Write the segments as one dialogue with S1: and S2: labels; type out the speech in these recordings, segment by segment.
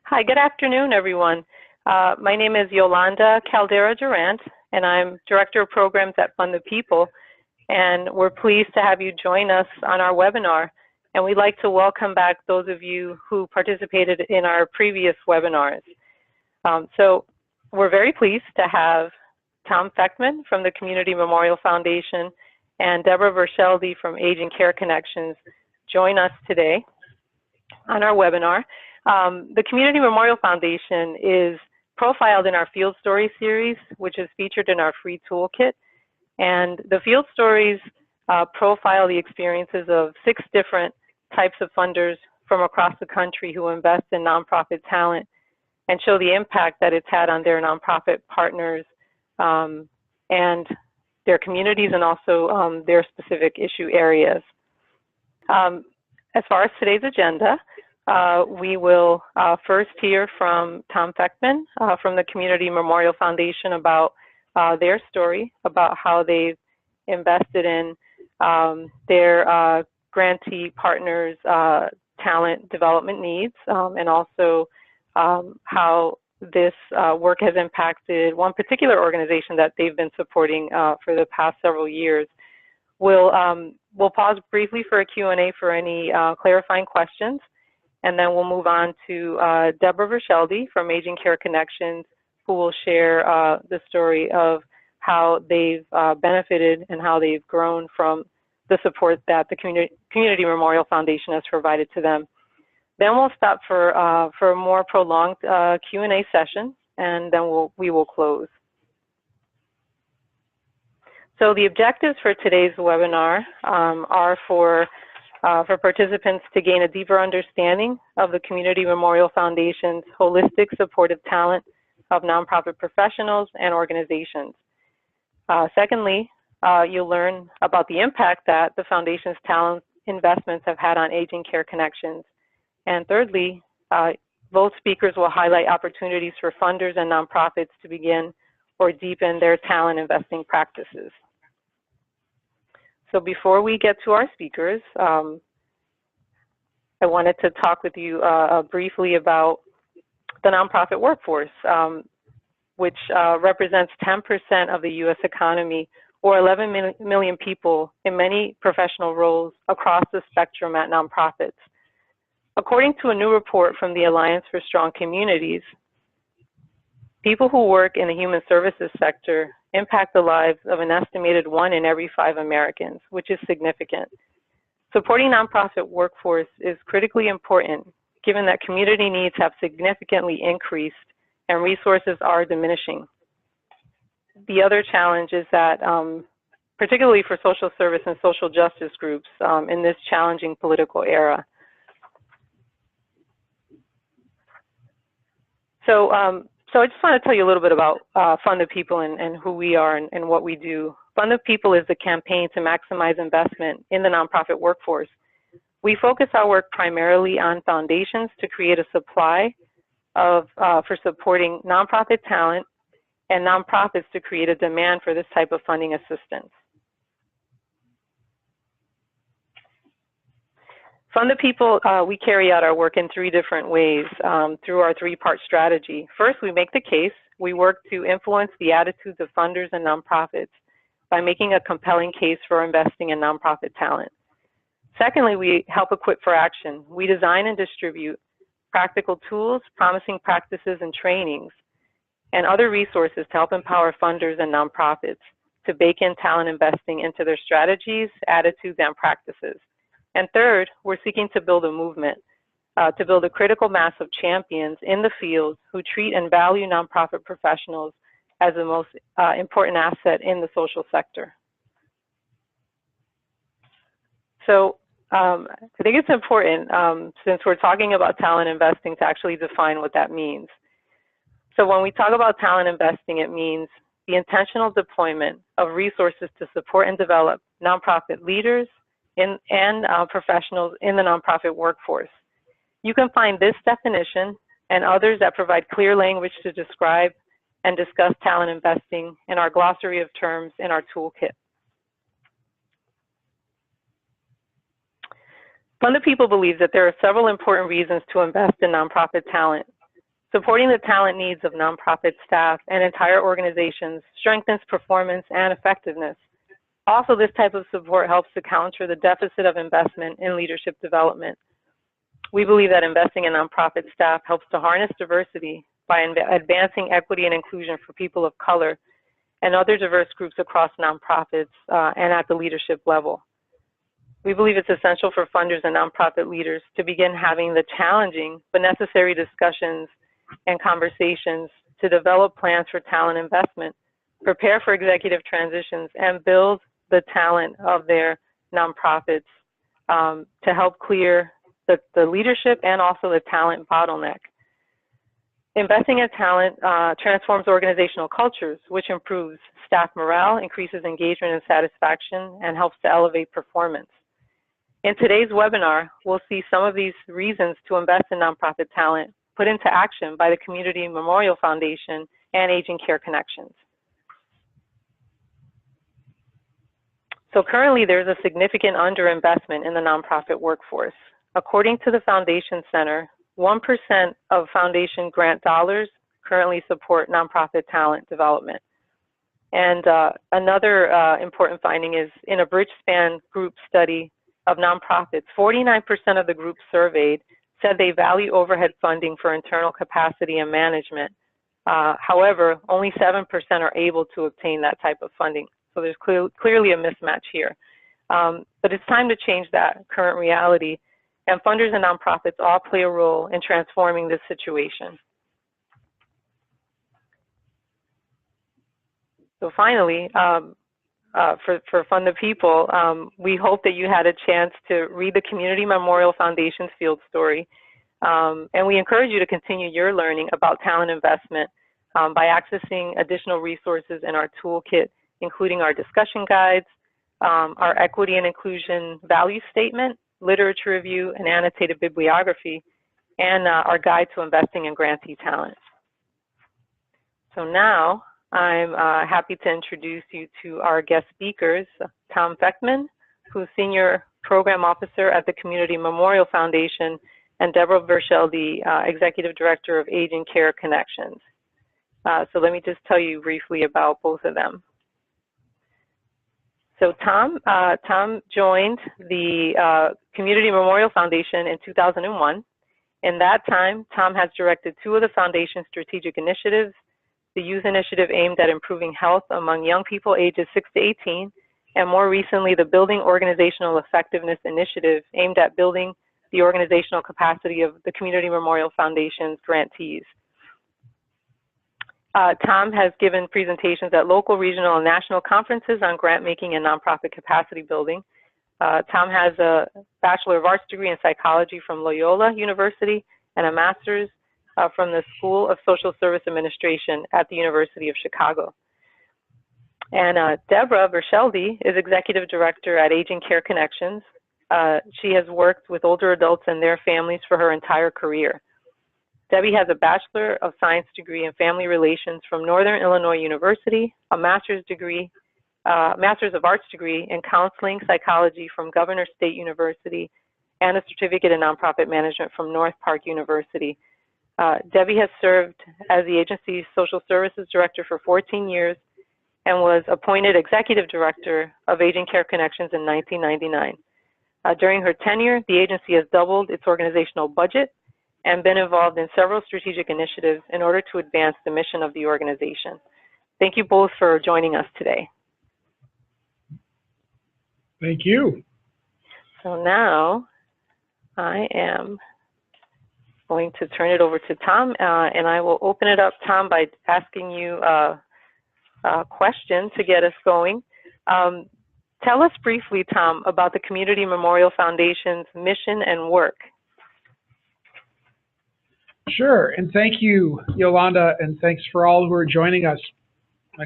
S1: Hi, good afternoon, everyone. My name is Yolanda Caldera Durant, and I'm Director of Programs at Fund the People. And we're pleased to have you join us on our webinar. And we'd like to welcome back those of you who participated in our previous webinars. So we're very pleased to have Tom Feckman from the Community Memorial Foundation and Deborah Verschelde from Aging Care Connections join us today on our webinar. The Community Memorial Foundation is profiled in our Field Story series, which is featured in our free toolkit. And the Field Stories profile the experiences of 6 different types of funders from across the country who invest in nonprofit talent and show the impact that it's had on their nonprofit partners and their communities, and also their specific issue areas. As far as today's agenda, we will first hear from Tom Feckman from the Community Memorial Foundation about their story, about how they've invested in their grantee partners' talent development needs, and also how this work has impacted one particular organization that they've been supporting for the past several years. We'll pause briefly for a Q&A for any clarifying questions, and then we'll move on to Deborah Verschelde from Aging Care Connections, who will share the story of how they've benefited and how they've grown from the support that the Community Memorial Foundation has provided to them. Then we'll stop for a more prolonged Q&A session, and then we will close. So the objectives for today's webinar are for participants to gain a deeper understanding of the Community Memorial Foundation's holistic supportive talent of nonprofit professionals and organizations. Secondly, you'll learn about the impact that the Foundation's talent investments have had on Aging Care Connections. And thirdly, both speakers will highlight opportunities for funders and nonprofits to begin or deepen their talent investing practices. So before we get to our speakers, I wanted to talk with you briefly about the nonprofit workforce, which represents 10% of the U.S. economy, or 11 million people in many professional roles across the spectrum at nonprofits. According to a new report from the Alliance for Strong Communities, people who work in the human services sector impact the lives of an estimated 1 in every 5 Americans, which is significant. Supporting nonprofit workforce is critically important, given that community needs have significantly increased and resources are diminishing. The other challenge is that, particularly for social service and social justice groups in this challenging political era. So I just want to tell you a little bit about Fund the People and who we are and what we do. Fund the People is the campaign to maximize investment in the nonprofit workforce. We focus our work primarily on foundations to create a supply for supporting nonprofit talent and nonprofits to create a demand for this type of funding assistance. Fund the People, we carry out our work in 3 different ways through our 3-part strategy. First, we make the case. We work to influence the attitudes of funders and nonprofits by making a compelling case for investing in nonprofit talent. Secondly, we help equip for action. We design and distribute practical tools, promising practices and trainings, and other resources to help empower funders and nonprofits to bake in talent investing into their strategies, attitudes, and practices. And third, we're seeking to build a movement, to build a critical mass of champions in the field who treat and value nonprofit professionals as the most important asset in the social sector. So I think it's important, since we're talking about talent investing, to actually define what that means. So when we talk about talent investing, it means the intentional deployment of resources to support and develop nonprofit leaders and professionals in the nonprofit workforce. You can find this definition and others that provide clear language to describe and discuss talent investing in our glossary of terms in our toolkit. Fund the People believes that there are several important reasons to invest in nonprofit talent. Supporting the talent needs of nonprofit staff and entire organizations strengthens performance and effectiveness. Also, this type of support helps to counter the deficit of investment in leadership development. We believe that investing in nonprofit staff helps to harness diversity by advancing equity and inclusion for people of color and other diverse groups across nonprofits and at the leadership level. We believe it's essential for funders and nonprofit leaders to begin having the challenging but necessary discussions and conversations to develop plans for talent investment, prepare for executive transitions, and build the talent of their nonprofits to help clear the leadership and also the talent bottleneck. Investing in talent transforms organizational cultures, which improves staff morale, increases engagement and satisfaction, and helps to elevate performance. In today's webinar, we'll see some of these reasons to invest in nonprofit talent put into action by the Community Memorial Foundation and Aging Care Connections. So currently, there's a significant underinvestment in the nonprofit workforce. According to the Foundation Center, 1% of foundation grant dollars currently support nonprofit talent development. And another important finding is in a Bridgespan group study of nonprofits, 49% of the groups surveyed said they value overhead funding for internal capacity and management. However, only 7% are able to obtain that type of funding. So there's clearly a mismatch here. But it's time to change that current reality, and funders and nonprofits all play a role in transforming this situation. So finally, for Fund the People, we hope that you had a chance to read the Community Memorial Foundation's field story, and we encourage you to continue your learning about talent investment by accessing additional resources in our toolkit, including our discussion guides, our equity and inclusion value statement, literature review, and annotated bibliography, and our guide to investing in grantee talent. So now I'm happy to introduce you to our guest speakers, Tom Feckman, who's Senior Program Officer at the Community Memorial Foundation, and Deborah Verschel, the Executive Director of Aging Care Connections. So let me just tell you briefly about both of them. So Tom joined the Community Memorial Foundation in 2001. In that time, Tom has directed 2 of the foundation's strategic initiatives: the Youth Initiative aimed at improving health among young people ages 6 to 18, and more recently, the Building Organizational Effectiveness Initiative aimed at building the organizational capacity of the Community Memorial Foundation's grantees. Tom has given presentations at local, regional, and national conferences on grant making and nonprofit capacity building. Tom has a Bachelor of Arts degree in psychology from Loyola University and a master's from the School of Social Service Administration at the University of Chicago. And Deborah Verschel is Executive Director at Aging Care Connections. She has worked with older adults and their families for her entire career. Debbie has a Bachelor of Science degree in Family Relations from Northern Illinois University, a Master's of Arts degree in Counseling Psychology from Governor State University, and a Certificate in Nonprofit Management from North Park University. Debbie has served as the agency's Social Services Director for 14 years and was appointed Executive Director of Aging Care Connections in 1999. During her tenure, the agency has doubled its organizational budget and been involved in several strategic initiatives in order to advance the mission of the organization. Thank you both for joining us today.
S2: Thank you.
S1: So now I am going to turn it over to Tom, and I will open it up, Tom, by asking you a question to get us going. Tell us briefly, Tom, about the Community Memorial Foundation's mission and work.
S2: Sure, and thank you, Yolanda, and thanks for all who are joining us.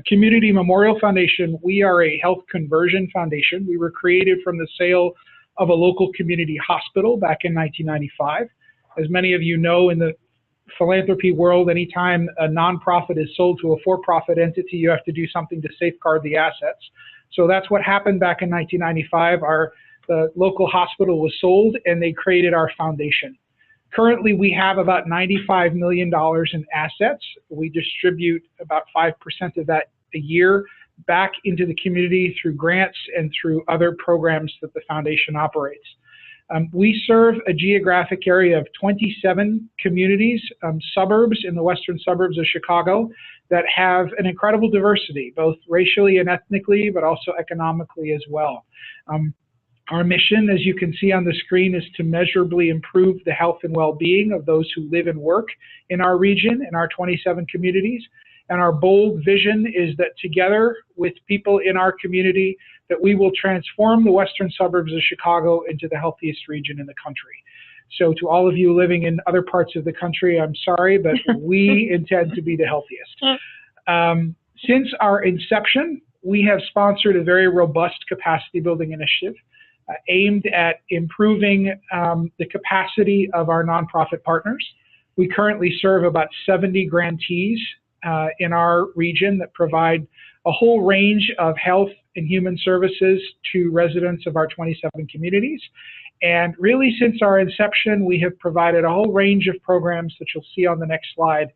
S2: Community Memorial Foundation, we are a health conversion foundation. We were created from the sale of a local community hospital back in 1995. As many of you know, in the philanthropy world, anytime a nonprofit is sold to a for-profit entity, you have to do something to safeguard the assets. So that's what happened back in 1995. The local hospital was sold, and they created our foundation. Currently, we have about $95 million in assets. We distribute about 5% of that a year back into the community through grants and through other programs that the foundation operates. We serve a geographic area of 27 communities, suburbs in the western suburbs of Chicago that have an incredible diversity, both racially and ethnically, but also economically as well. Our mission, as you can see on the screen, is to measurably improve the health and well-being of those who live and work in our region, in our 27 communities. And our bold vision is that together with people in our community, that we will transform the western suburbs of Chicago into the healthiest region in the country. So to all of you living in other parts of the country, I'm sorry, but we intend to be the healthiest. Since our inception, we have sponsored a very robust capacity building initiative aimed at improving the capacity of our nonprofit partners. We currently serve about 70 grantees in our region that provide a whole range of health and human services to residents of our 27 communities. And really, since our inception, we have provided a whole range of programs that you'll see on the next slide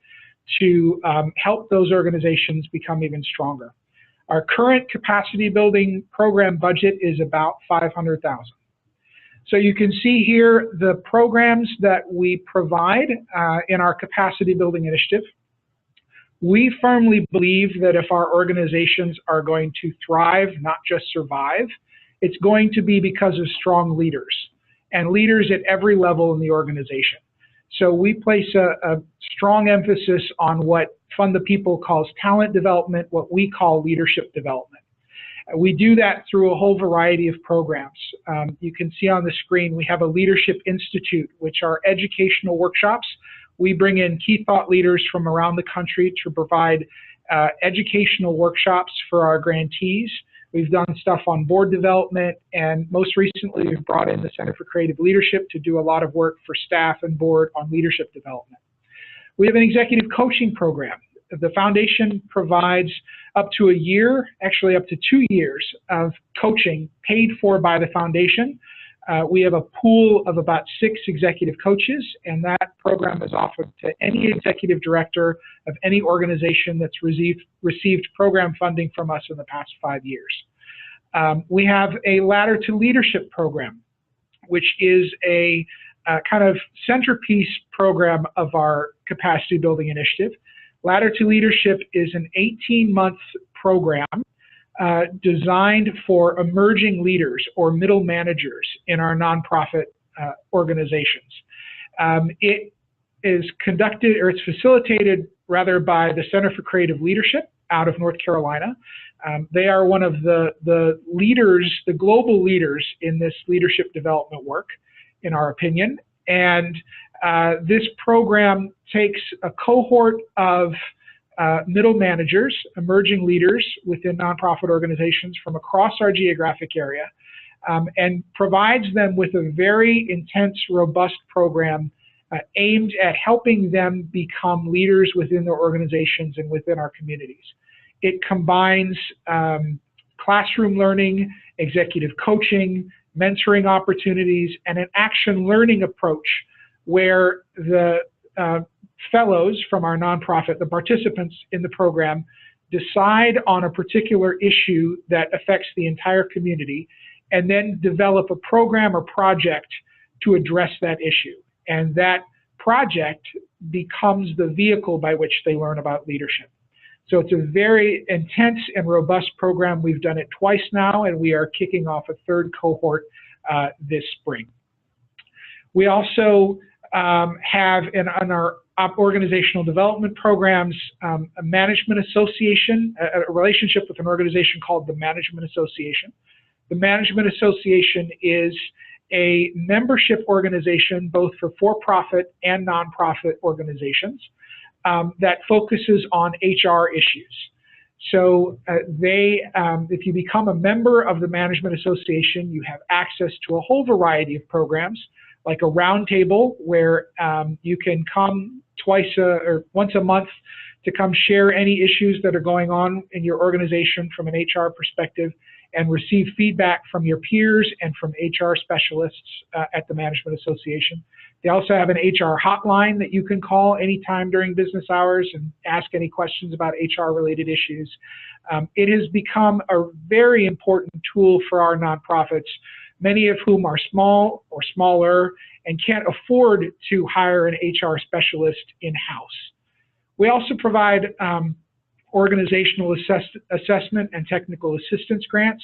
S2: to help those organizations become even stronger. Our current capacity building program budget is about $500,000. So you can see here the programs that we provide in our capacity building initiative. We firmly believe that if our organizations are going to thrive, not just survive, it's going to be because of strong leaders, and leaders at every level in the organization. So we place a strong emphasis on what Fund the People calls talent development, what we call leadership development. We do that through a whole variety of programs. You can see on the screen we have a Leadership Institute, which are educational workshops. We bring in key thought leaders from around the country to provide educational workshops for our grantees. We've done stuff on board development, and most recently we've brought in the Center for Creative Leadership to do a lot of work for staff and board on leadership development. We have an executive coaching program. The foundation provides up to a year, actually up to 2 years of coaching paid for by the foundation. We have a pool of about 6 executive coaches, and that program is offered to any executive director of any organization that's received program funding from us in the past 5 years. We have a Ladder to Leadership program, which is a kind of centerpiece program of our capacity building initiative. Ladder to Leadership is an 18-month program designed for emerging leaders or middle managers in our nonprofit organizations. It is conducted, or it's facilitated rather, by the Center for Creative Leadership out of North Carolina. They are one of the leaders, the global leaders in this leadership development work, in our opinion. And this program takes a cohort of middle managers, emerging leaders within nonprofit organizations from across our geographic area, and provides them with a very intense, robust program aimed at helping them become leaders within their organizations and within our communities. It combines classroom learning, executive coaching, mentoring opportunities, and an action learning approach where the fellows from our nonprofit, the participants in the program, decide on a particular issue that affects the entire community and then develop a program or project to address that issue. And that project becomes the vehicle by which they learn about leadership. So it's a very intense and robust program. We've done it twice now, and we are kicking off a 3rd cohort this spring. We also have in our organizational development programs a management association, a relationship with an organization called the Management Association. The Management Association is a membership organization both for for-profit and nonprofit organizations that focuses on HR issues. So if you become a member of the Management Association, you have access to a whole variety of programs, like a roundtable where you can come once a month to come share any issues that are going on in your organization from an HR perspective, and receive feedback from your peers and from HR specialists at the Management Association. They also have an HR hotline that you can call anytime during business hours and ask any questions about HR-related issues. It has become a very important tool for our nonprofits, many of whom are small or smaller and can't afford to hire an HR specialist in-house. We also provide organizational assessment and technical assistance grants.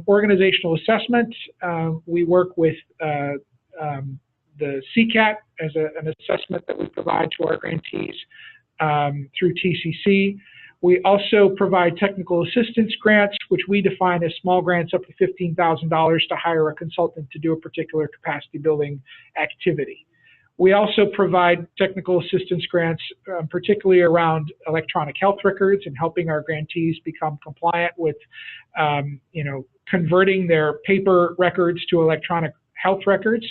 S2: Organizational assessment, we work with the CCAT as an assessment that we provide to our grantees through TCC. We also provide technical assistance grants, which we define as small grants up to $15,000 to hire a consultant to do a particular capacity building activity. We also provide technical assistance grants, particularly around electronic health records and helping our grantees become compliant with, converting their paper records to electronic health records.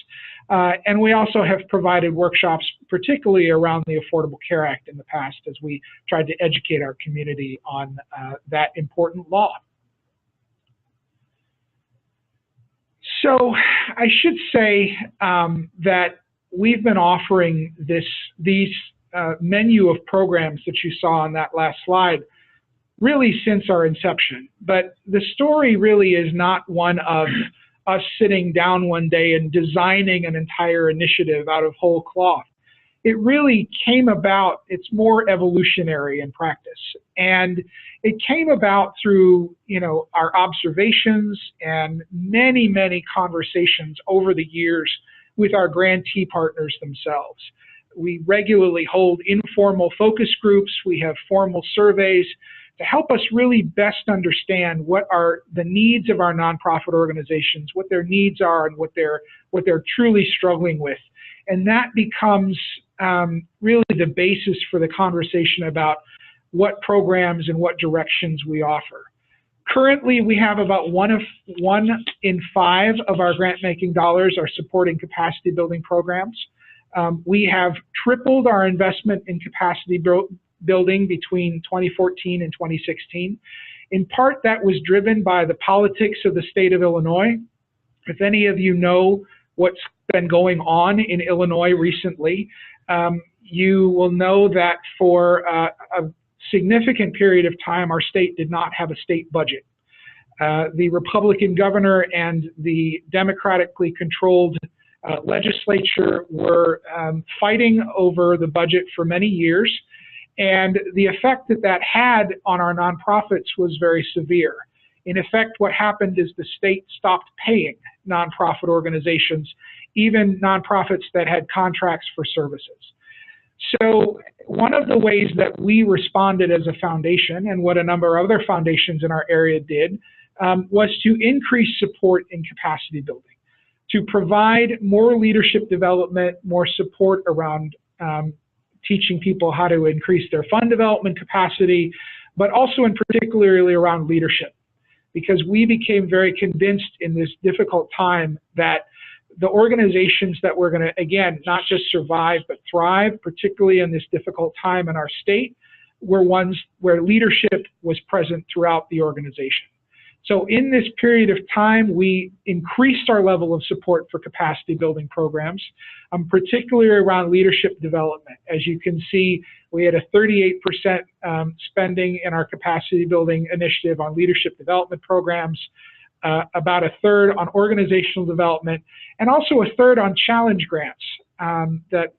S2: And we also have provided workshops, particularly around the Affordable Care Act in the past, as we tried to educate our community on that important law. So I should say that we've been offering these menu of programs that you saw on that last slide really since our inception. But the story really is not one of us sitting down one day and designing an entire initiative out of whole cloth. It really came about, it's more evolutionary in practice. And it came about through, our observations and many, many conversations over the years with our grantee partners themselves. We regularly hold informal focus groups. We have formal surveys to help us really best understand what are the needs of our nonprofit organizations, what their needs are, and what they're truly struggling with. And that becomes really the basis for the conversation about what programs and what directions we offer. Currently, we have about one in five of our grant-making dollars are supporting capacity building programs. We have tripled our investment in capacity building between 2014 and 2016. In part, that was driven by the politics of the state of Illinois. If any of you know what's been going on in Illinois recently, you will know that for a significant period of time, our state did not have a state budget. The Republican governor and the democratically controlled legislature were fighting over the budget for many years. And the effect that had on our nonprofits was very severe. In effect, what happened is the state stopped paying nonprofit organizations, even nonprofits that had contracts for services. So one of the ways that we responded as a foundation, and what a number of other foundations in our area did, was to increase support in capacity building, to provide more leadership development, more support around teaching people how to increase their fund development capacity, but also in particularly around leadership, because we became very convinced in this difficult time that the organizations that were going to, again, not just survive, but thrive, particularly in this difficult time in our state, were ones where leadership was present throughout the organization. So in this period of time, we increased our level of support for capacity building programs, particularly around leadership development. As you can see, we had a 38% spending in our capacity building initiative on leadership development programs, about a third on organizational development, and also a third on challenge grants that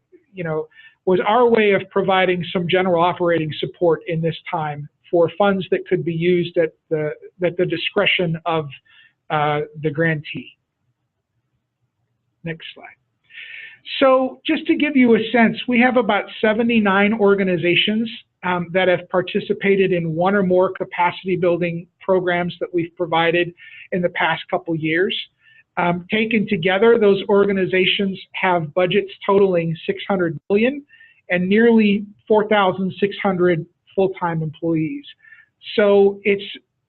S2: was our way of providing some general operating support in this time for funds that could be used at the discretion of the grantee. Next slide. So just to give you a sense, we have about 79 organizations that have participated in one or more capacity building programs that we've provided in the past couple years. Taken together, those organizations have budgets totaling $600 million and nearly 4,600 full-time employees. So it's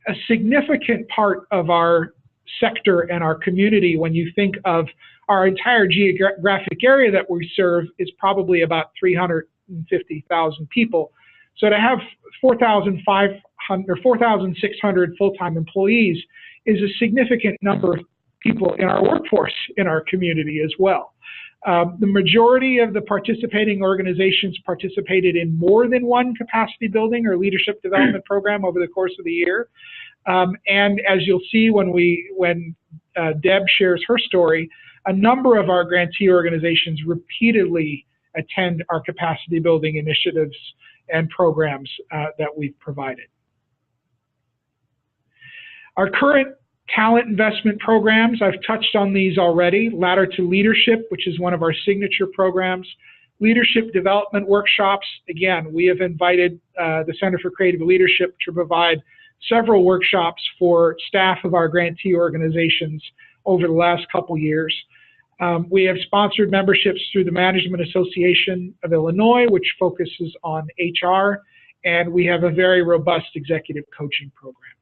S2: a significant part of our sector and our community when you think of our entire geographic area that we serve is probably about 350,000 people. So to have 4,500 or 4,600 full-time employees is a significant number of people in our workforce in our community as well. The majority of the participating organizations participated in more than one capacity building or leadership development program over the course of the year. And as you'll see when Deb shares her story, a number of our grantee organizations repeatedly attend our capacity building initiatives and programs that we've provided. Our current talent investment programs, I've touched on these already. Ladder to Leadership, which is one of our signature programs. Leadership development workshops. Again, we have invited the Center for Creative Leadership to provide several workshops for staff of our grantee organizations over the last couple years. We have sponsored memberships through the Management Association of Illinois, which focuses on HR, and we have a very robust executive coaching program.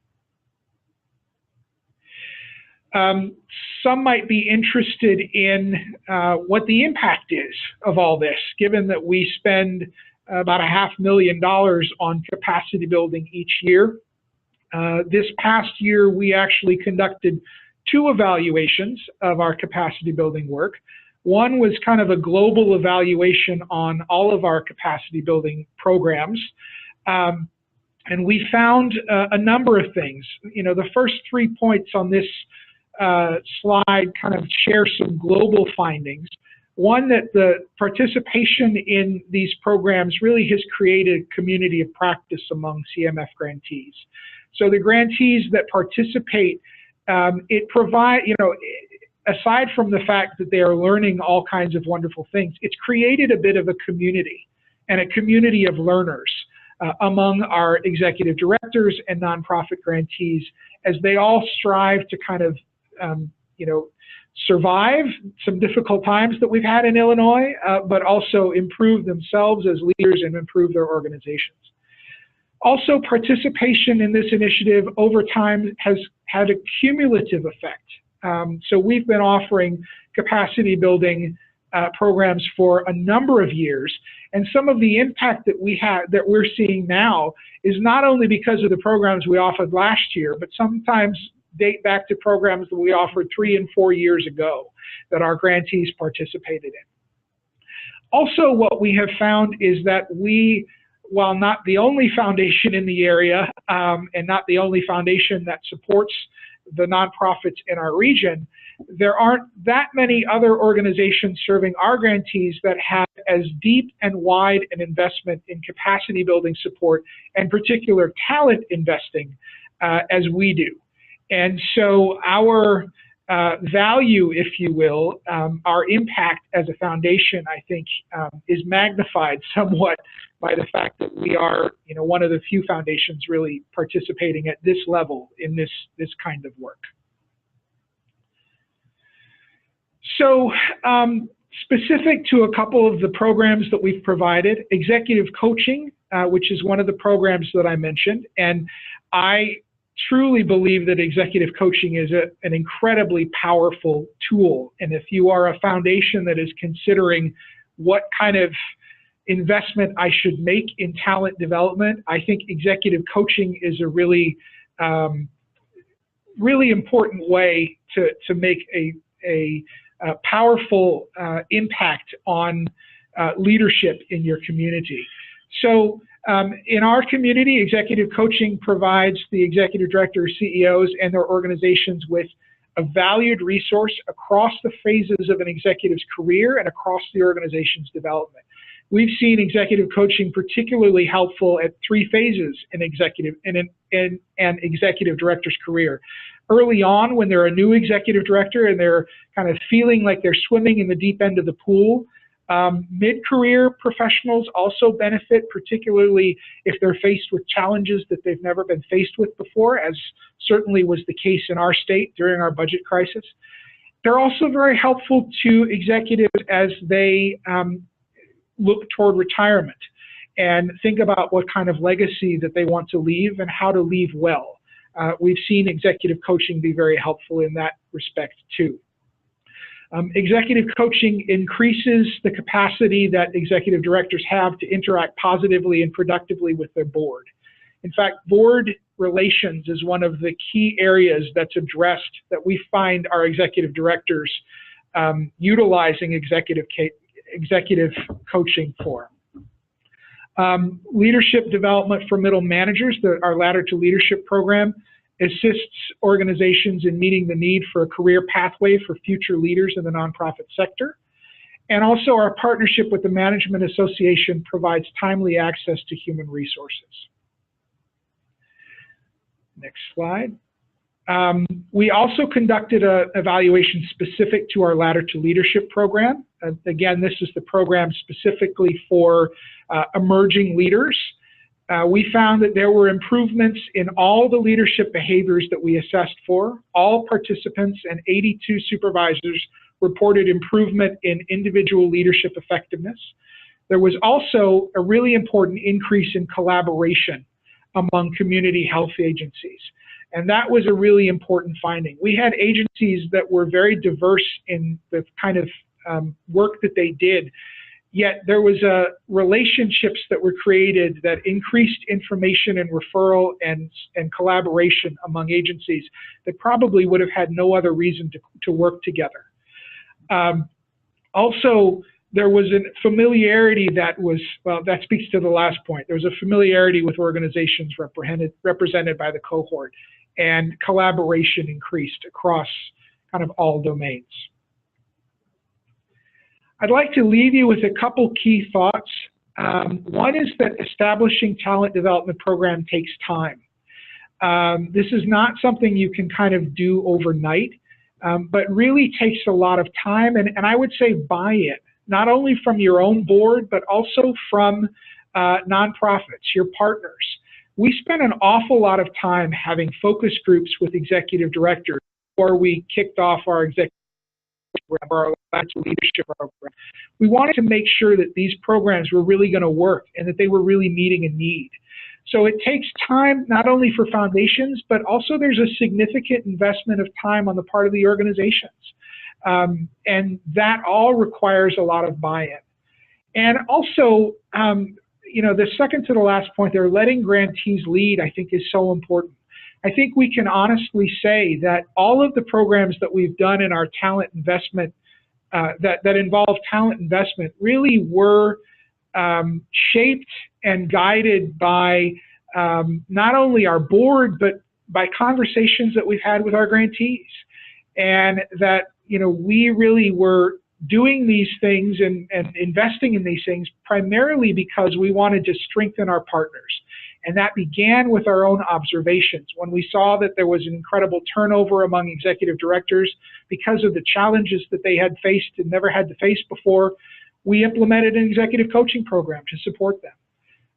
S2: Some might be interested in what the impact is of all this, given that we spend about $500,000 on capacity building each year. This past year, we actually conducted 2 evaluations of our capacity building work. One was kind of a global evaluation on all of our capacity building programs. And we found a number of things. You know, the first 3 points on this slide kind of share some global findings. One, that the participation in these programs really has created a community of practice among CMF grantees. So the grantees that participate, it provides, you know, aside from the fact that they are learning all kinds of wonderful things, it's created a bit of a community and a community of learners among our executive directors and nonprofit grantees as they all strive to kind of, you know, survive some difficult times that we've had in Illinois, but also improve themselves as leaders and improve their organizations. Also, participation in this initiative over time has had a cumulative effect. So we've been offering capacity building programs for a number of years, and some of the impact that we're seeing now is not only because of the programs we offered last year, but sometimes date back to programs that we offered 3 and 4 years ago that our grantees participated in. Also, what we have found is that we, while not the only foundation in the area and not the only foundation that supports the nonprofits in our region, there aren't that many other organizations serving our grantees that have as deep and wide an investment in capacity building support and particular talent investing as we do. And so our value, if you will, our impact as a foundation, I think, is magnified somewhat by the fact that we are, you know, one of the few foundations really participating at this level in this kind of work. So specific to a couple of the programs that we've provided, executive coaching, which is one of the programs that I mentioned, and I truly believe that executive coaching is an incredibly powerful tool. And if you are a foundation that is considering what kind of investment I should make in talent development, I think executive coaching is a really, really important way to make a powerful impact on leadership in your community. So in our community, executive coaching provides the executive directors, CEOs, and their organizations with a valued resource across the phases of an executive's career and across the organization's development. We've seen executive coaching particularly helpful at 3 phases in an executive director's career. Early on, when they're a new executive director and they're kind of feeling like they're swimming in the deep end of the pool. Mid-career professionals also benefit, particularly if they're faced with challenges that they've never been faced with before, as certainly was the case in our state during our budget crisis. They're also very helpful to executives as they look toward retirement and think about what kind of legacy that they want to leave and how to leave well. We've seen executive coaching be very helpful in that respect too. Executive coaching increases the capacity that executive directors have to interact positively and productively with their board. In fact, board relations is one of the key areas that's addressed that we find our executive directors utilizing executive coaching for. Leadership development for middle managers, our Ladder to Leadership program, assists organizations in meeting the need for a career pathway for future leaders in the nonprofit sector. And also our partnership with the Management Association provides timely access to human resources. Next slide. We also conducted an evaluation specific to our Ladder to Leadership program. Again, this is the program specifically for emerging leaders. We found that there were improvements in all the leadership behaviors that we assessed for. All participants and 82 supervisors reported improvement in individual leadership effectiveness. There was also a really important increase in collaboration among community health agencies. And that was a really important finding. We had agencies that were very diverse in the kind of work that they did, yet there was relationships that were created that increased information and referral and collaboration among agencies that probably would have had no other reason to work together. Also, there was a familiarity that was, well, that speaks to the last point. There was a familiarity with organizations represented by the cohort, and collaboration increased across kind of all domains. I'd like to leave you with a couple key thoughts. One is that establishing talent development program takes time. This is not something you can kind of do overnight, but really takes a lot of time and I would say buy-in, not only from your own board, but also from nonprofits, your partners. We spent an awful lot of time having focus groups with executive directors before we kicked off our executive program, our leadership program. We wanted to make sure that these programs were really going to work and that they were really meeting a need. So it takes time not only for foundations, but also there's a significant investment of time on the part of the organizations. And that all requires a lot of buy-in. And also, you know, the second to the last point there, letting grantees lead, I think is so important. I think we can honestly say that all of the programs that we've done in our talent investment, that involve talent investment, really were shaped and guided by not only our board, but by conversations that we've had with our grantees. And that, you know, we really were doing these things and investing in these things primarily because we wanted to strengthen our partners. And that began with our own observations. When we saw that there was an incredible turnover among executive directors because of the challenges that they had faced and never had to face before, we implemented an executive coaching program to support them.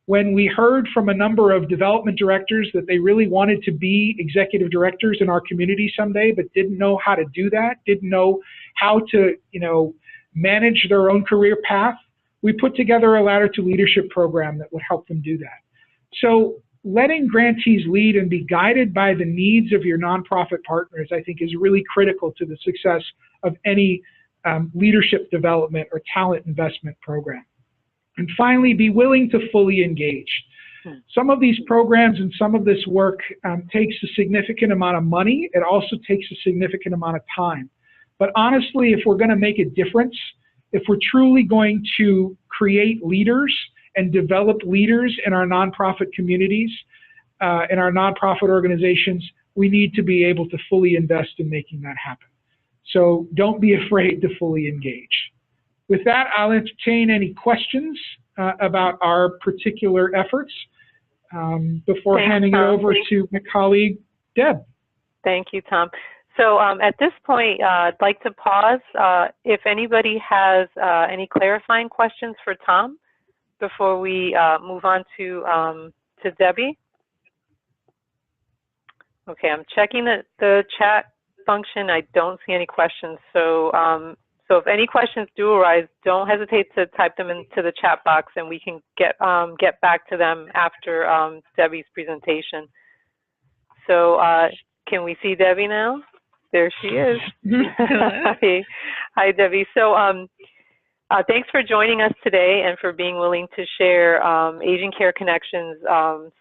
S2: When we heard from a number of development directors that they really wanted to be executive directors in our community someday, but didn't know how to do that, didn't know how to, you know, manage their own career path, we put together a Ladder to Leadership program that would help them do that. So letting grantees lead and be guided by the needs of your nonprofit partners, I think, is really critical to the success of any leadership development or talent investment program. And finally, be willing to fully engage. Some of these programs and some of this work takes a significant amount of money. It also takes a significant amount of time. But honestly, if we're going to make a difference, if we're truly going to create leaders and develop leaders in our nonprofit communities, in our nonprofit organizations, we need to be able to fully invest in making that happen. So don't be afraid to fully engage. With that, I'll entertain any questions about our particular efforts before handing it over to my colleague, Deb.
S1: Thank you, Tom. So at this point, I'd like to pause. If anybody has any clarifying questions for Tom before we move on to Debbie. Okay, I'm checking the chat function. I don't see any questions. So so if any questions do arise, don't hesitate to type them into the chat box, and we can get back to them after Debbie's presentation. So can we see Debbie now? There she is. Hi, Debbie. So Thanks for joining us today and for being willing to share Aging Care Connections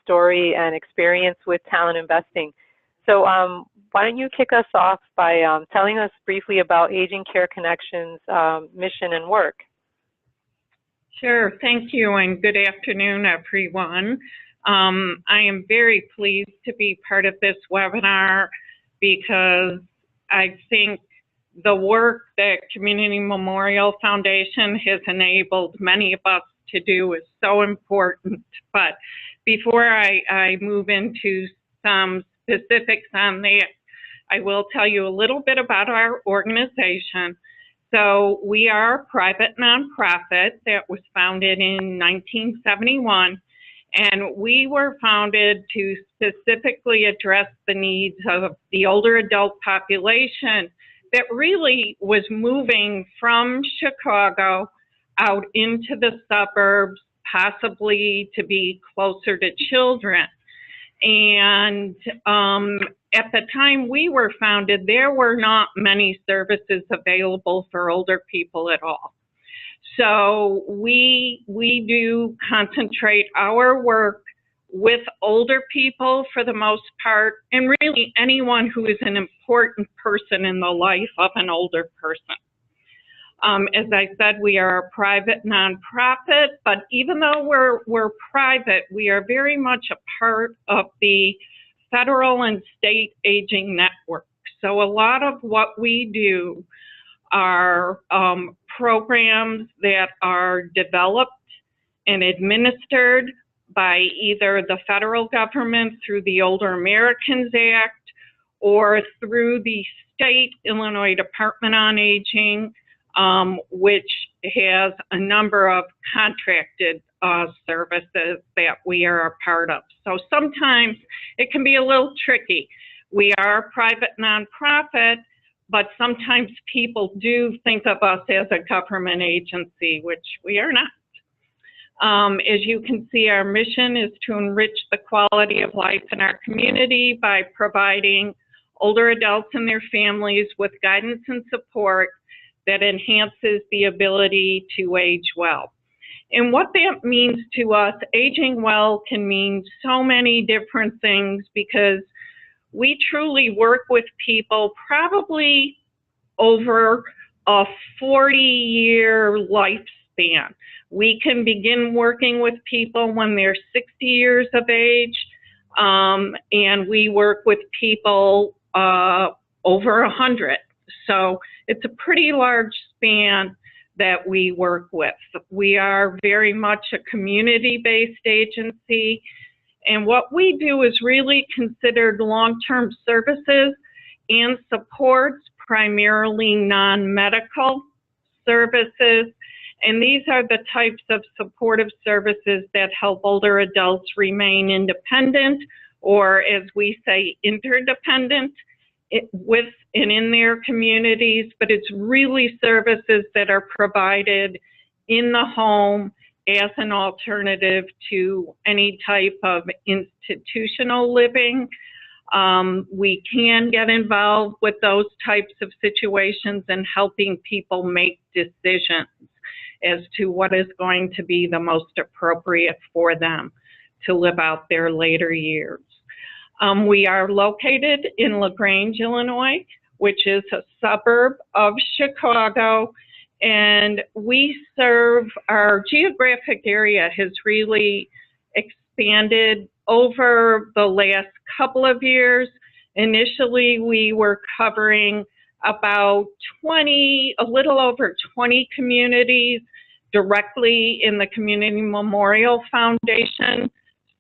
S1: story and experience with talent investing. So why don't you kick us off by telling us briefly about Aging Care Connections' mission and work?
S3: Sure, thank you, and good afternoon, everyone. I am very pleased to be part of this webinar because I think the work that Community Memorial Foundation has enabled many of us to do is so important. But before I move into some specifics on that, I will tell you a little bit about our organization. So we are a private nonprofit that was founded in 1971, and we were founded to specifically address the needs of the older adult population that really was moving from Chicago out into the suburbs, possibly to be closer to children. And at the time we were founded, there were not many services available for older people at all. So we do concentrate our work with older people for the most part, and really anyone who is an important person in the life of an older person. As I said, we are a private nonprofit, but even though we're private, we are very much a part of the federal and state aging network. So a lot of what we do are programs that are developed and administered by either the federal government through the Older Americans Act or through the state Illinois Department on Aging, which has a number of contracted services that we are a part of. So sometimes it can be a little tricky. We are a private nonprofit, but sometimes people do think of us as a government agency, which we are not. As you can see, our mission is to enrich the quality of life in our community by providing older adults and their families with guidance and support that enhances the ability to age well. And what that means to us, aging well can mean so many different things because we truly work with people probably over a 40-year lifespan. We can begin working with people when they're 60 years of age, and we work with people over 100. So it's a pretty large span that we work with. We are very much a community-based agency, and what we do is really considered long-term services and supports, primarily non-medical services. And these are the types of supportive services that help older adults remain independent, or as we say, interdependent with and in their communities, but it's really services that are provided in the home as an alternative to any type of institutional living. We can get involved with those types of situations and helping people make decisions as to what is going to be the most appropriate for them to live out their later years. We are located in LaGrange, Illinois, which is a suburb of Chicago, and we serve, our geographic area has really expanded over the last couple of years. Initially, we were covering about 20, a little over 20 communities directly in the Community Memorial Foundation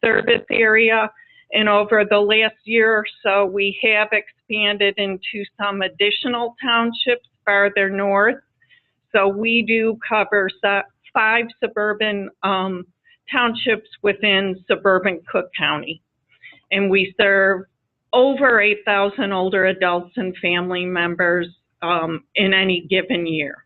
S3: service area. And over the last year or so, we have expanded into some additional townships farther north. So we do cover 5 suburban townships within suburban Cook County. And we serve over 8,000 older adults and family members in any given year.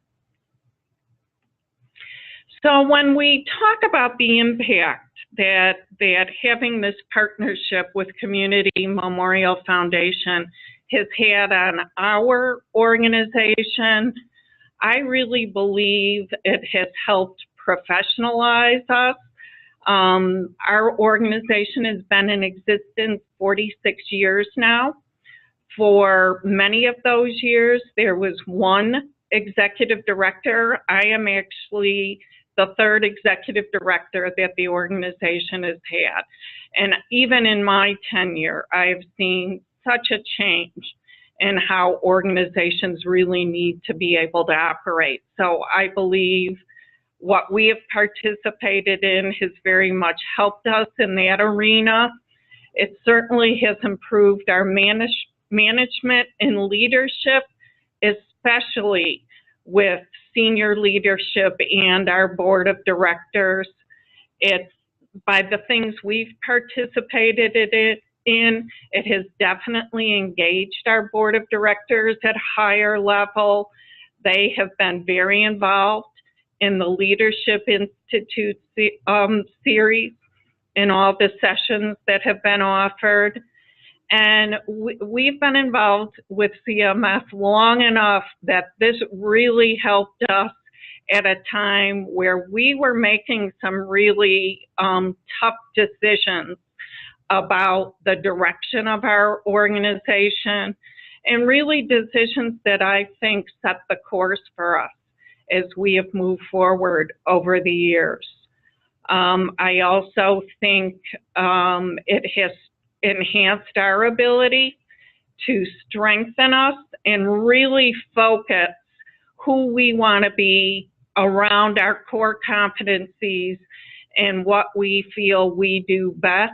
S3: So when we talk about the impact that having this partnership with Community Memorial Foundation has had on our organization, I really believe it has helped professionalize us. Our organization has been in existence 46 years now. For many of those years, there was one executive director. I am actually the third executive director that the organization has had. And even in my tenure, I've seen such a change in how organizations really need to be able to operate. So I believe what we have participated in has very much helped us in that arena. It certainly has improved our management and leadership, especially with senior leadership and our board of directors. It's by the things we've participated in, it has definitely engaged our board of directors at a higher level. They have been very involved in the Leadership Institute series in all the sessions that have been offered. And we've been involved with CMF long enough that this really helped us at a time where we were making some really tough decisions about the direction of our organization, and really decisions that I think set the course for us as we have moved forward over the years. I also think it has enhanced our ability to strengthen us and really focus who we want to be around our core competencies and what we feel we do best,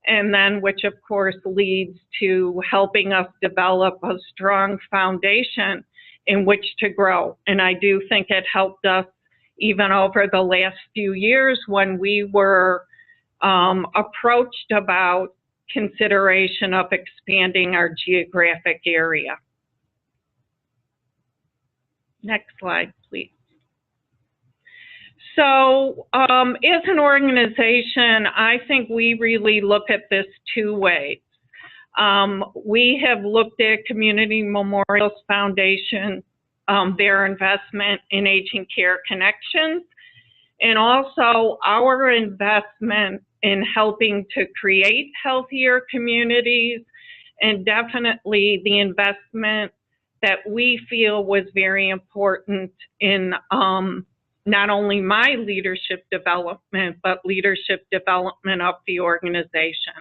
S3: and then which of course leads to helping us develop a strong foundation in which to grow. And I do think it helped us even over the last few years when we were approached about consideration of expanding our geographic area. Next slide, please. So as an organization, I think we really look at this two ways. We have looked at Community Memorials Foundation, their investment in Aging Care Connections, and also our investment in helping to create healthier communities, and definitely the investment that we feel was very important in not only my leadership development, but leadership development of the organization.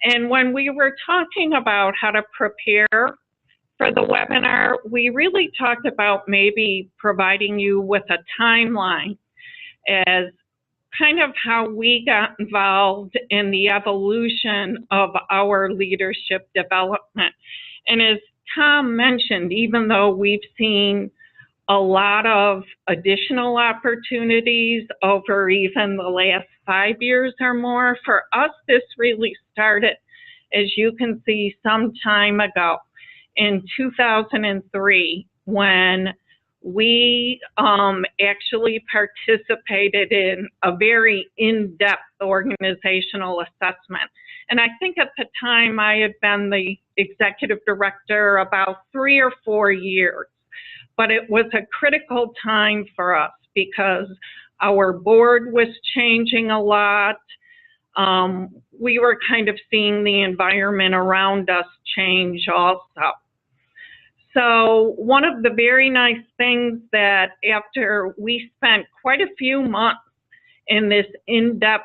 S3: And when we were talking about how to prepare for the webinar, we really talked about maybe providing you with a timeline as kind of how we got involved in the evolution of our leadership development. And as Tom mentioned, even though we've seen a lot of additional opportunities over even the last 5 years or more, for us, this really started, as you can see, some time ago in 2003, when we actually participated in a very in-depth organizational assessment. And I think at the time I had been the executive director about 3 or 4 years. But it was a critical time for us because our board was changing a lot. We were kind of seeing the environment around us change also. So one of the very nice things that after we spent quite a few months in this in-depth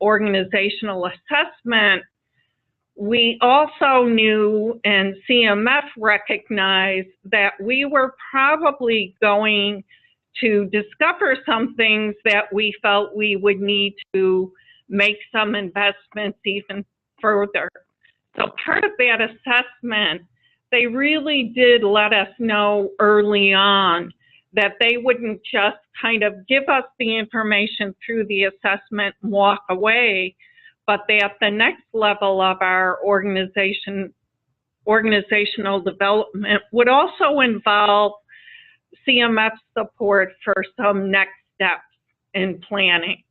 S3: organizational assessment, we also knew, and CMF recognized, that we were probably going to discover some things that we felt we would need to make some investments even further. So part of that assessment, they really did let us know early on that they wouldn't just kind of give us the information through the assessment and walk away, but that the next level of our organizational development would also involve CMF support for some next steps in planning.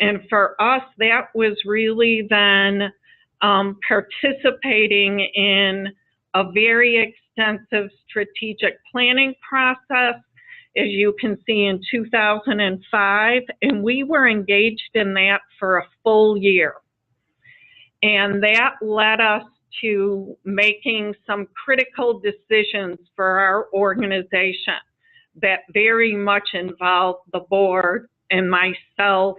S3: And for us, that was really then participating in a very extensive strategic planning process, as you can see, in 2005, and we were engaged in that for a full year. And that led us to making some critical decisions for our organization that very much involved the board and myself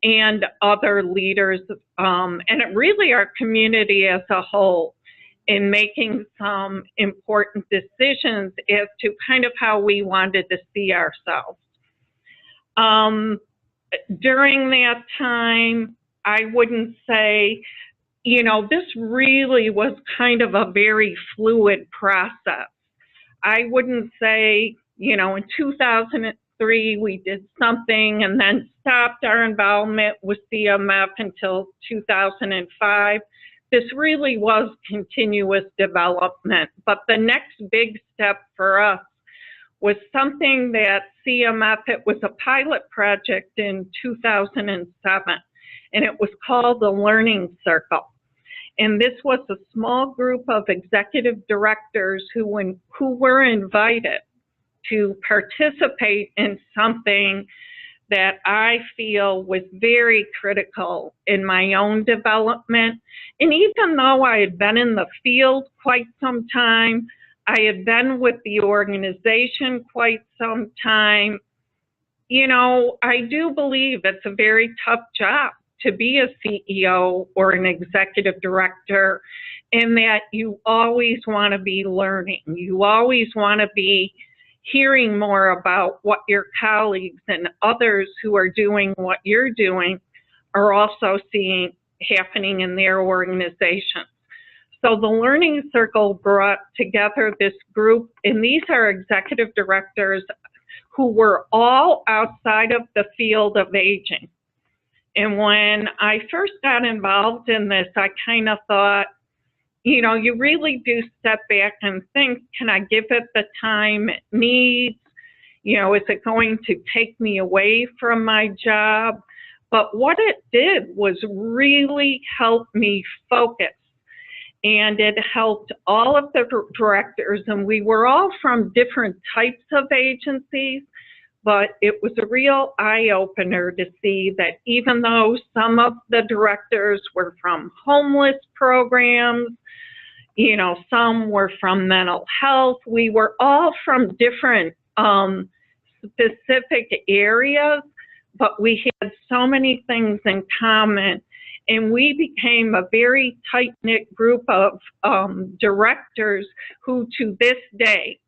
S3: and other leaders, and really our community as a whole, in making some important decisions as to kind of how we wanted to see ourselves. During that time, I wouldn't say, you know, this really was kind of a very fluid process. I wouldn't say, you know, in 2003 we did something and then stopped our involvement with CMF until 2005. This really was continuous development, but the next big step for us was something that CMF, it was a pilot project in 2007, and it was called the Learning Circle. And this was a small group of executive directors who were invited to participate in something that I feel was very critical in my own development. And even though I had been in the field quite some time, I had been with the organization quite some time, you know, I do believe it's a very tough job to be a CEO or an executive director, in that you always want to be learning. You always want to be hearing more about what your colleagues and others who are doing what you're doing are also seeing happening in their organizations. So the Learning Circle brought together this group, and these are executive directors who were all outside of the field of aging. And when I first got involved in this, I kind of thought, you know, you really do step back and think, can I give it the time it needs? You know, is it going to take me away from my job? But what it did was really help me focus. And it helped all of the directors, and we were all from different types of agencies, but it was a real eye-opener to see that even though some of the directors were from homeless programs, you know, some were from mental health, we were all from different specific areas, but we had so many things in common. And we became a very tight-knit group of directors who, to this day,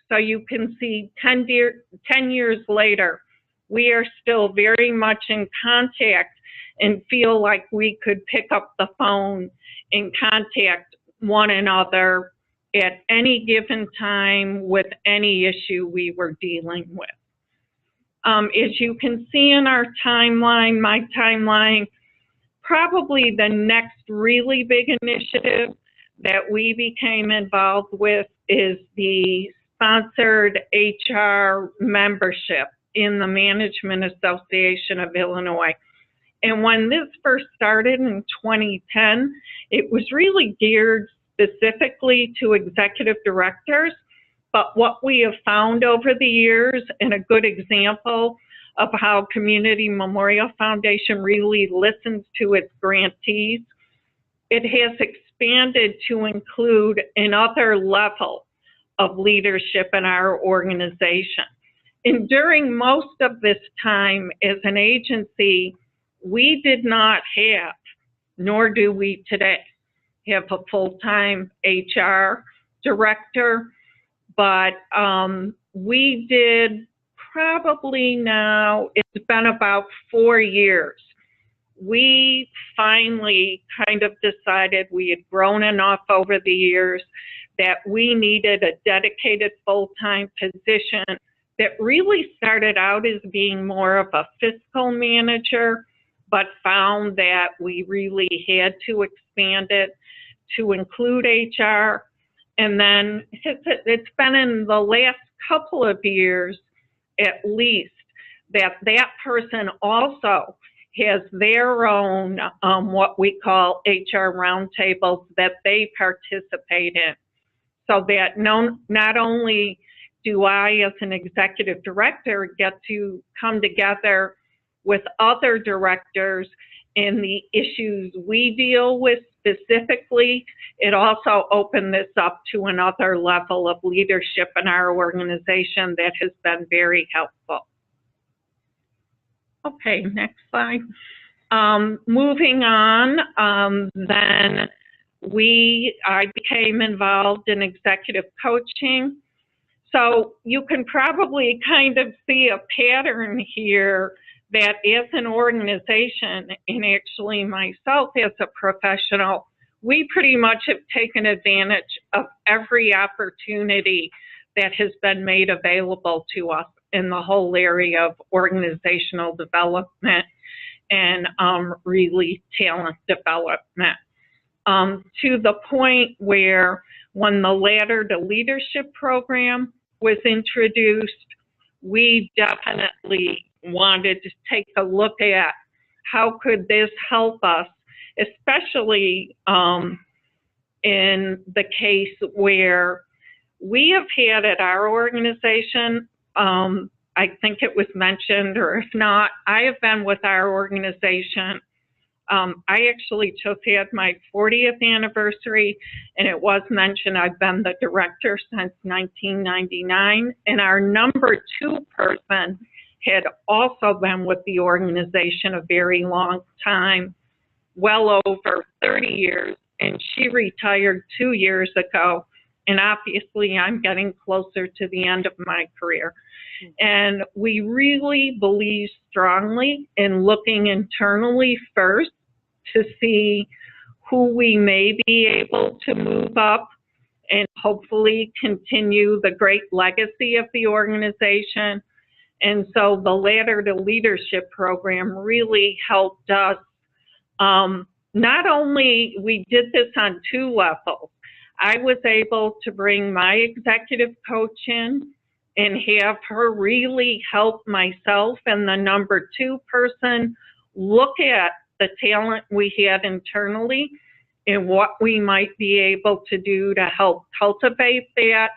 S3: so you can see 10 years later, we are still very much in contact and feel like we could pick up the phone and contact one another at any given time with any issue we were dealing with. As you can see in our timeline, my timeline, probably the next really big initiative that we became involved with is the sponsored HR membership in the Management Association of Illinois. And when this first started in 2010, it was really geared specifically to executive directors. But what we have found over the years, and a good example of how Community Memorial Foundation really listens to its grantees, it has expanded to include another level of leadership in our organization. And during most of this time as an agency, we did not have, nor do we today, have a full-time HR director, but we did probably now, it's been about 4 years. We finally kind of decided we had grown enough over the years that we needed a dedicated full-time position that really started out as being more of a fiscal manager, but found that we really had to expand it to include HR. And then it's been in the last couple of years, at least, that that person also has their own what we call HR roundtables that they participate in. so that not only do I, as an executive director, get to come together with other directors in the issues we deal with specifically, it also opened this up to another level of leadership in our organization that has been very helpful. Okay, next slide. Moving on, then I became involved in executive coaching. So you can probably kind of see a pattern here that as an organization, and actually myself as a professional, we pretty much have taken advantage of every opportunity that has been made available to us in the whole area of organizational development and really talent development. To the point where when the Ladder to Leadership program was introduced, we definitely wanted to take a look at how could this help us, especially in the case where we have had at our organization, I think it was mentioned, or if not, I have been with our organization. I actually just had my 40th anniversary, and it was mentioned I've been the director since 1999, and our number 2 person had also been with the organization a very long time, well over 30 years, and she retired 2 years ago, and obviously I'm getting closer to the end of my career. And we really believe strongly in looking internally first to see who we may be able to move up and hopefully continue the great legacy of the organization. And so the Ladder to Leadership program really helped us. Not only we did this on 2 levels. I was able to bring my executive coach in and have her really help myself and the number 2 person look at the talent we had internally and what we might be able to do to help cultivate that,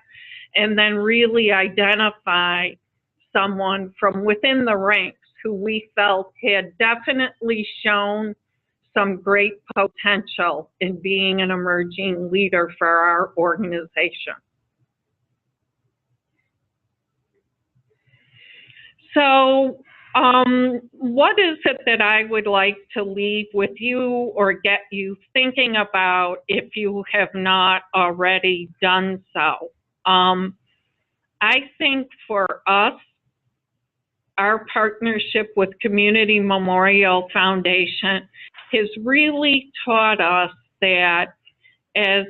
S3: and then really identify someone from within the ranks who we felt had definitely shown some great potential in being an emerging leader for our organization. So what is it that I would like to leave with you or get you thinking about if you have not already done so? I think for us, our partnership with Community Memorial Foundation has really taught us that as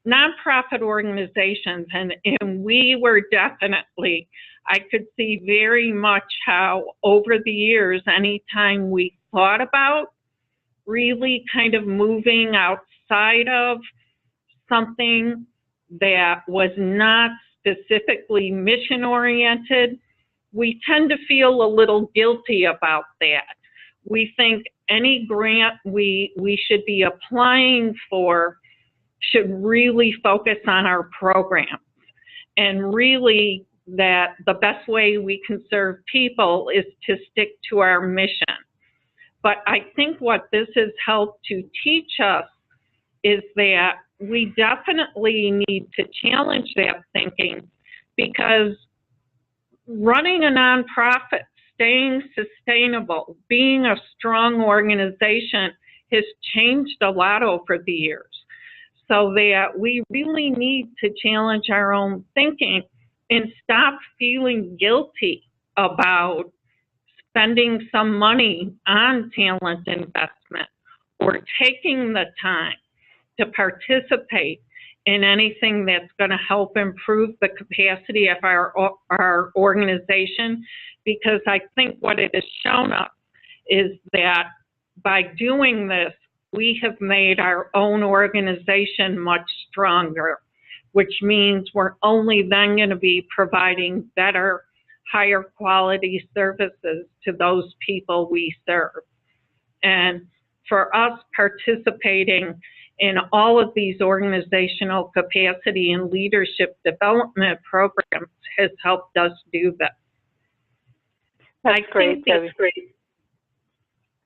S3: nonprofit organizations, and we were definitely, I could see very much how over the years, anytime we thought about really kind of moving outside of something that was not specifically mission oriented, we tend to feel a little guilty about that. We think any grant we should be applying for should really focus on our programs, and really that the best way we can serve people is to stick to our mission. But I think what this has helped to teach us is that we definitely need to challenge that thinking, because running a nonprofit, staying sustainable, being a strong organization has changed a lot over the years. So that we really need to challenge our own thinking and stop feeling guilty about spending some money on talent investment or taking the time to participate in anything that's going to help improve the capacity of our organization, because I think what it has shown us is that by doing this, we have made our own organization much stronger, which means we're only then going to be providing better, higher quality services to those people we serve. And for us, participating in all of these organizational capacity and leadership development programs has helped us do that.
S1: That's great, Debbie.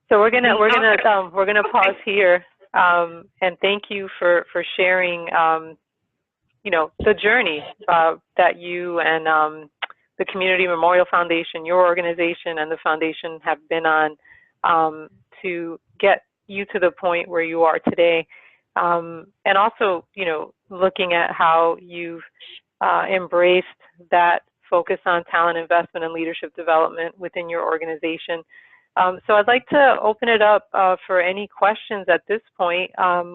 S1: So we're gonna pause here, and thank you for sharing, you know, the journey that you and the Community Memorial Foundation, your organization, and the foundation have been on to get you to the point where you are today, and also, you know, looking at how you've embraced that focus on talent investment and leadership development within your organization. So I'd like to open it up for any questions at this point.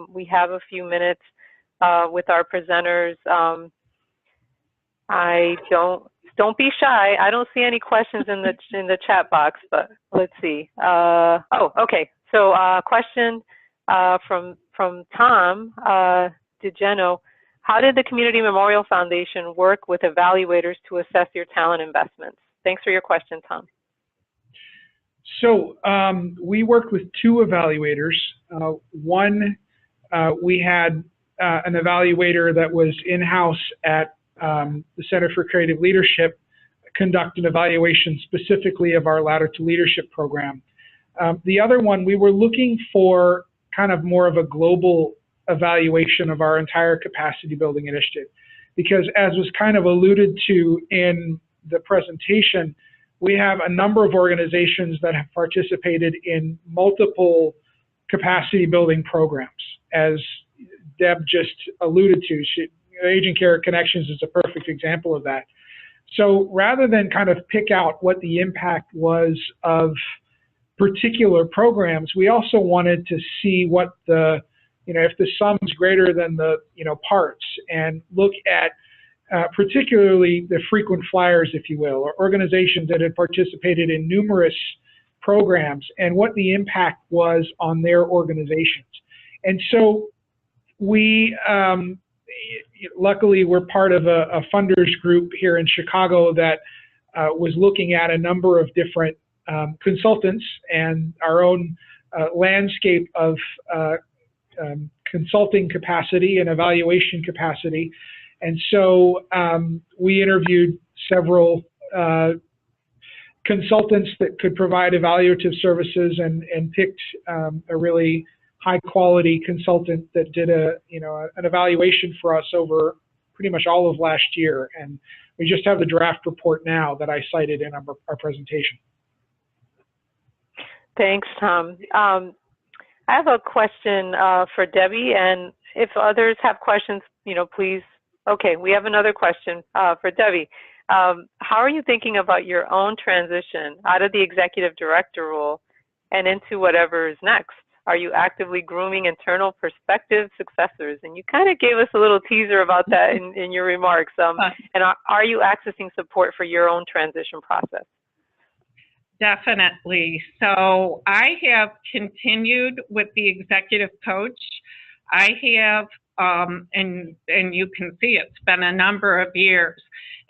S1: We have a few minutes with our presenters. Don't be shy. I don't see any questions in the chat box, but let's see. Oh, okay. So question from Tom DiGeno. How did the Community Memorial Foundation work with evaluators to assess your talent investments? Thanks for your question, Tom.
S2: So we worked with two evaluators. One, we had an evaluator that was in-house at the Center for Creative Leadership conduct an evaluation specifically of our Ladder to Leadership program. The other one, we were looking for kind of more of a global evaluation of our entire capacity building initiative, because as was kind of alluded to in the presentation, we have a number of organizations that have participated in multiple capacity building programs. As Deb just alluded to, Aging Care Connections is a perfect example of that. So rather than kind of pick out what the impact was of particular programs, we also wanted to see what the, you know, if the sum is greater than the, you know, parts, and look at particularly the frequent flyers, if you will, or organizations that had participated in numerous programs and what the impact was on their organizations. And so we, luckily, we're part of a funders group here in Chicago that was looking at a number of different consultants and our own landscape of consulting capacity and evaluation capacity. And so we interviewed several consultants that could provide evaluative services, and picked a really high quality consultant that did an evaluation for us over pretty much all of last year. And we just have the draft report now that I cited in our presentation.
S1: Thanks, Tom. I have a question for Debbie, and if others have questions, you know, please. Okay, we have another question for Debbie. How are you thinking about your own transition out of the executive director role and into whatever is next? Are you actively grooming internal prospective successors? And you kind of gave us a little teaser about that in your remarks. And are you accessing support for your own transition process?
S3: Definitely. So I have continued with the executive coach. I have, and you can see it's been a number of years,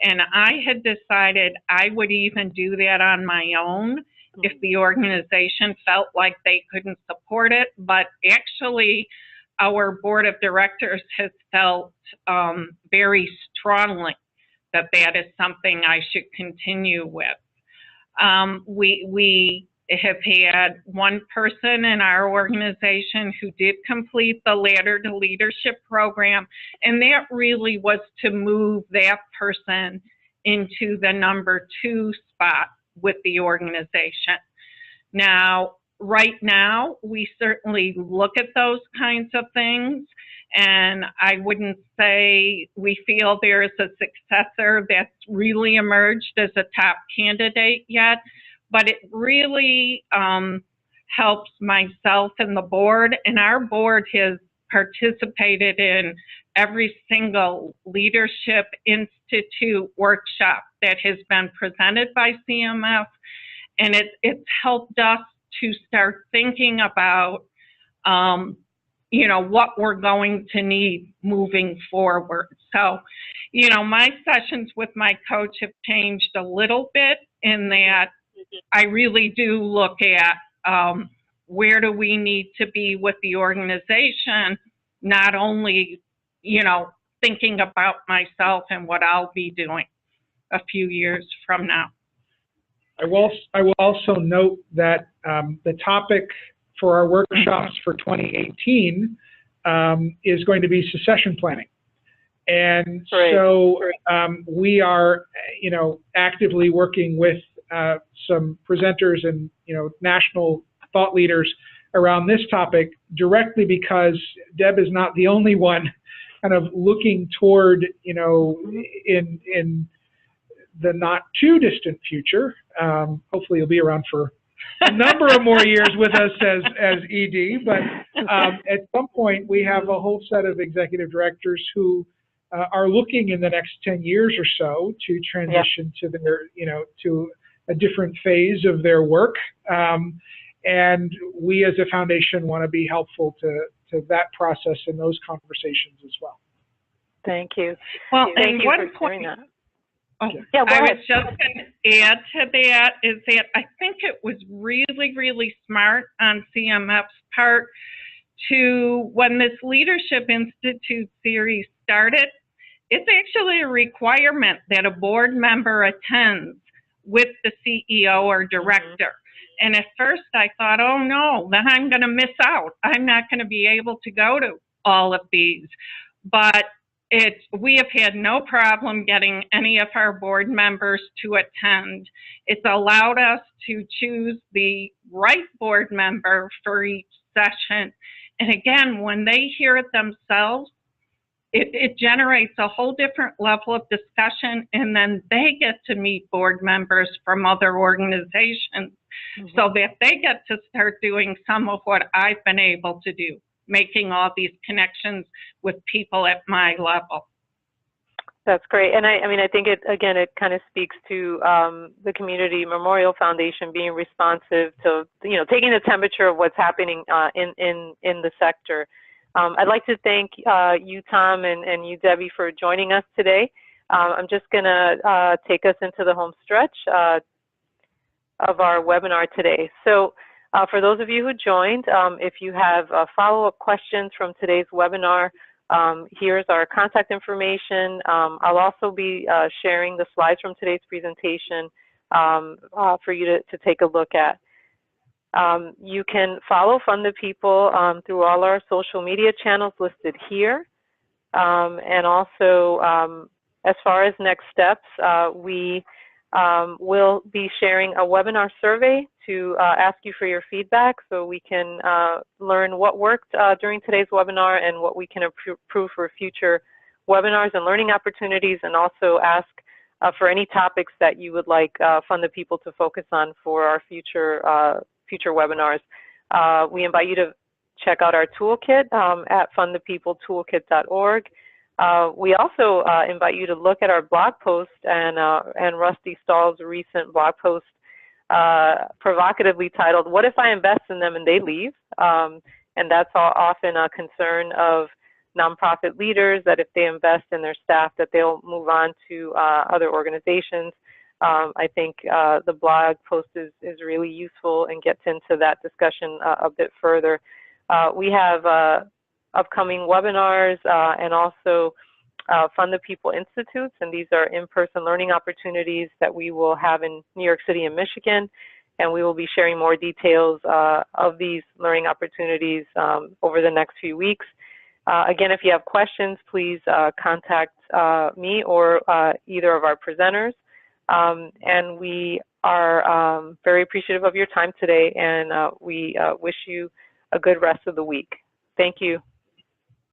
S3: and I had decided I would even do that on my own if the organization felt like they couldn't support it. But actually, our board of directors has felt very strongly that that is something I should continue with. We have had one person in our organization who did complete the Ladder to Leadership program, and that really was to move that person into the #2 spot with the organization. Now, right now, we certainly look at those kinds of things, and I wouldn't say we feel there is a successor that's really emerged as a top candidate yet, but it really helps myself and the board, and our board has participated in every single Leadership Institute workshop that has been presented by CMF, and it's helped us to start thinking about you know, what we're going to need moving forward. So, you know, my sessions with my coach have changed a little bit in that I really do look at where do we need to be with the organization not only, you know, thinking about myself and what I'll be doing a few years from now.
S2: I will also note that the topic for our workshops for 2018 is going to be succession planning. And so we are, you know, actively working with some presenters and, you know, national thought leaders around this topic, directly because Deb is not the only one kind of looking toward, you know, in the not too distant future. Hopefully you'll be around for a number of more years with us as ED, but at some point we have a whole set of executive directors who are looking in the next 10 years or so to transition to their, you know, to a different phase of their work. And we as a foundation want to be helpful to that process and those conversations as well.
S1: Thank you.
S3: Well,
S1: Thank you
S3: one
S1: for
S3: point,
S1: sharing that.
S3: oh,
S1: Yeah,
S3: I was just going to add to that is that I think it was really, really smart on CMF's part to, when this Leadership Institute series started, it's actually a requirement that a board member attends with the CEO or director. And at first I thought, oh no, then I'm going to miss out. I'm not going to be able to go to all of these. But we have had no problem getting any of our board members to attend. It's allowed us to choose the right board member for each session. And again, when they hear it themselves, it generates a whole different level of discussion, and then they get to meet board members from other organizations, so that they get to start doing some of what I've been able to do, making all these connections with people at my level.
S1: That's great. And I mean, I think it kind of speaks to the Community Memorial Foundation being responsive to, you know, taking the temperature of what's happening in the sector. I'd like to thank you, Tom, and you, Debbie, for joining us today. I'm just going to take us into the home stretch of our webinar today. So for those of you who joined, if you have follow-up questions from today's webinar, here's our contact information. I'll also be sharing the slides from today's presentation for you to take a look at. You can follow Fund the People through all our social media channels listed here. And also, as far as next steps, we will be sharing a webinar survey to ask you for your feedback, so we can learn what worked during today's webinar and what we can improve for future webinars and learning opportunities, and also ask for any topics that you would like Fund the People to focus on for our future webinars. We invite you to check out our toolkit at fundthepeopletoolkit.org. We also invite you to look at our blog post and Rusty Stahl's recent blog post provocatively titled, "What if I invest in them and they leave?" And that's often a concern of nonprofit leaders, that if they invest in their staff, that they'll move on to other organizations. I think the blog post is really useful and gets into that discussion a bit further. We have upcoming webinars and also Fund the People Institutes, and these are in-person learning opportunities that we will have in New York City and Michigan, and we will be sharing more details of these learning opportunities over the next few weeks. Again, if you have questions, please contact me or either of our presenters. And we are very appreciative of your time today, and we wish you a good rest of the week. Thank you.